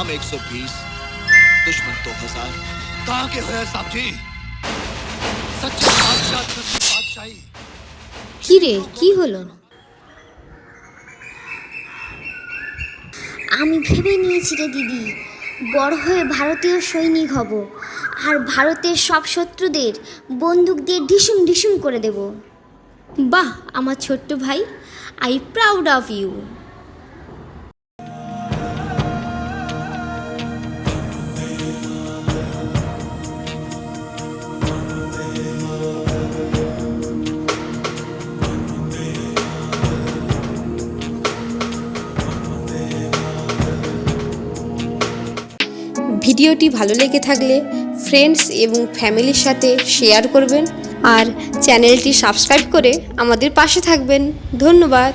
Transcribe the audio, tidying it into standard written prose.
हम 120, दुश्मन 2000। कहाँ के हो साहब जी? सच्ची बादशाह सच्ची बादशाही। কি রে, কি হলো? আমি ভেবে নিয়েছি রে দিদি, বড় হয়ে ভারতীয় সৈনিক হব, আর ভারতের সব শত্রুদের বন্দুক দিয়ে ঢিসুম ঢিসুম করে দেব। বাহ আমার ছোট্ট ভাই, আই প্রাউড অফ ইউ। ভিডিওটি ভালো লেগে থাকলে ফ্রেন্ডস এবং ফ্যামিলির সাথে শেয়ার করবেন আর চ্যানেলটি সাবস্ক্রাইব করে আমাদের পাশে থাকবেন। ধন্যবাদ।